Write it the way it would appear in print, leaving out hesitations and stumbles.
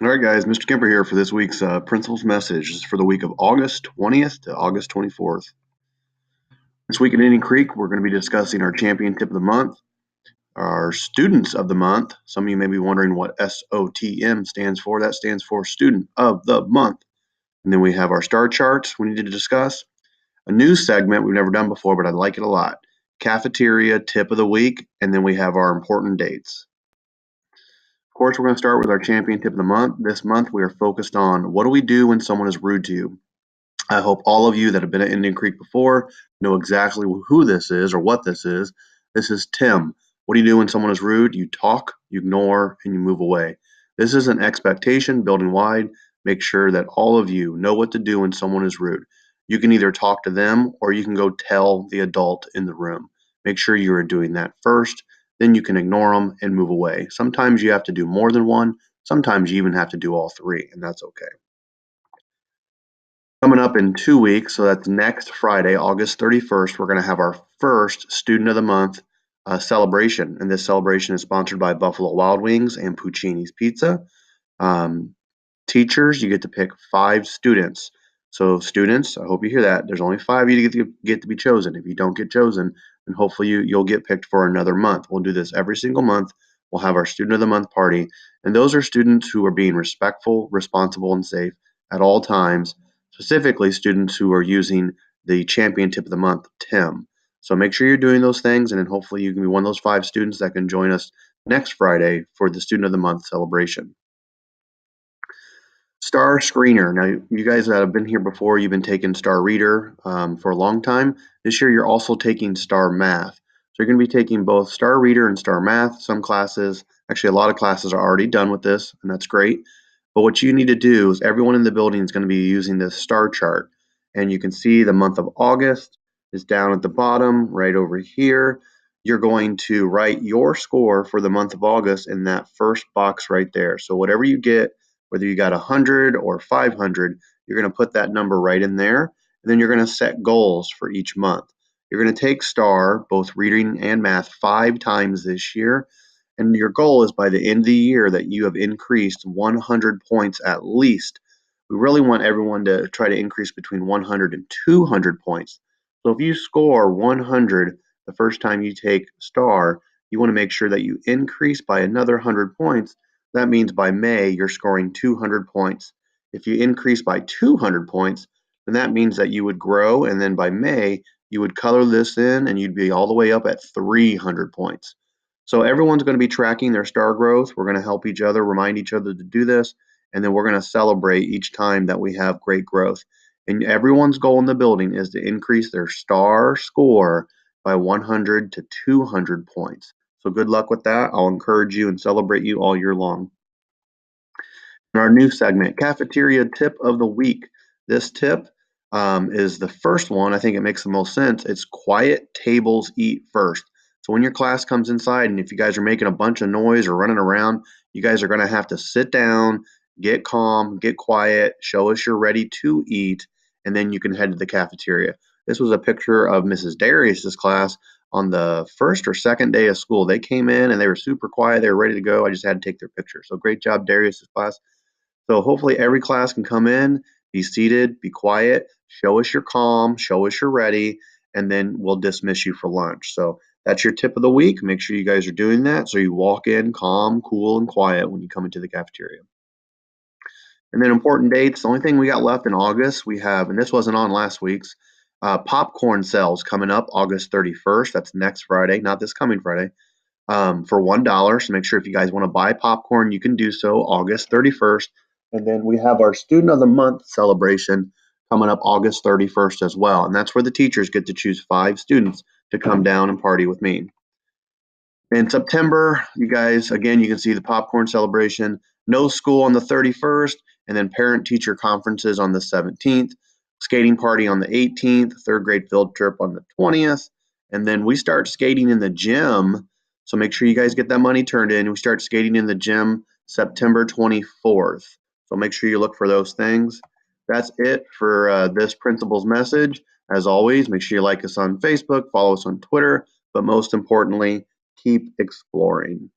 All right, guys, Mr. Kemper here for this week's Principal's Message. This is for the week of August 20th to August 24th. This week at Indian Creek, we're going to be discussing our champion tip of the month, our students of the month. Some of you may be wondering what SOTM stands for. That stands for Student of the Month. And then we have our star charts we need to discuss, a new segment we've never done before, but I like it a lot, Cafeteria Tip of the Week, and then we have our important dates. Of course, we're going to start with our champion tip of the month. This month, we are focused on what do we do when someone is rude to you. I hope all of you that have been at Indian Creek before know exactly who this is or what this is. This is Tim. What do you do when someone is rude? You talk, you ignore, and you move away. This is an expectation building wide. Make sure that all of you know what to do when someone is rude. You can either talk to them or you can go tell the adult in the room. Make sure you are doing that first. Then you can ignore them and move away. Sometimes you have to do more than one. Sometimes you even have to do all three, and that's okay. Coming up in 2 weeks, so that's next Friday, August 31st, we're going to have our first Student of the Month celebration. And this celebration is sponsored by Buffalo Wild Wings and Puccini's Pizza. Um, Teachers, you get to pick 5 students. So students, I hope you hear that. There's only 5 of you to get to be chosen. If you don't get chosen, then hopefully you'll get picked for another month. We'll do this every single month. We'll have our Student of the Month party. And those are students who are being respectful, responsible, and safe at all times, specifically students who are using the champion tip of the month, Tim. So make sure you're doing those things, and then hopefully you can be one of those 5 students that can join us next Friday for the Student of the Month celebration. Star Screener. Now, you guys that have been here before, you've been taking Star Reader for a long time. This year, you're also taking Star Math. So you're going to be taking both Star Reader and Star Math. Some classes, actually, a lot of classes are already done with this, and that's great. But what you need to do is everyone in the building is going to be using this star chart. And you can see the month of August is down at the bottom, right over here. You're going to write your score for the month of August in that first box right there. So whatever you get, whether you got 100 or 500, you're going to put that number right in there. And then you're going to set goals for each month. You're going to take STAR, both reading and math, 5 times this year. And your goal is by the end of the year that you have increased 100 points at least. We really want everyone to try to increase between 100 and 200 points. So if you score 100 the first time you take STAR, you want to make sure that you increase by another 100 points. That means by May, you're scoring 200 points. If you increase by 200 points, then that means that you would grow, and then by May, you would color this in, and you'd be all the way up at 300 points. So everyone's going to be tracking their star growth. We're going to help each other, remind each other to do this, and then we're going to celebrate each time that we have great growth. And everyone's goal in the building is to increase their star score by 100 to 200 points. So good luck with that. I'll encourage you and celebrate you all year long. In our new segment, Cafeteria Tip of the Week. This tip is the first one. I think it makes the most sense. It's quiet tables eat first. So when your class comes inside, and if you guys are making a bunch of noise or running around, you guys are going to have to sit down, get calm, get quiet, show us you're ready to eat, and then you can head to the cafeteria. This was a picture of Mrs. Darius's class on the first or second day of school. They came in and they were super quiet. They were ready to go. I just had to take their picture. So great job, Darius's class. So hopefully every class can come in, be seated, be quiet, show us you're calm, show us you're ready, and then we'll dismiss you for lunch. So that's your tip of the week. Make sure you guys are doing that so you walk in calm, cool, and quiet when you come into the cafeteria. And then important dates, the only thing we got left in August, we have, and this wasn't on last week's, popcorn sales coming up August 31st. That's next Friday, not this coming Friday, for $1. So make sure if you guys want to buy popcorn, you can do so August 31st. And then we have our Student of the Month celebration coming up August 31st as well. And that's where the teachers get to choose 5 students to come down and party with me. In September, you guys, again, you can see the popcorn celebration, no school on the 31st, and then parent-teacher conferences on the 17th, skating party on the 18th, third grade field trip on the 20th, and then we start skating in the gym. So make sure you guys get that money turned in. We start skating in the gym September 24th. So make sure you look for those things. That's it for this principal's message. As always, make sure you like us on Facebook, follow us on Twitter, but most importantly, keep exploring.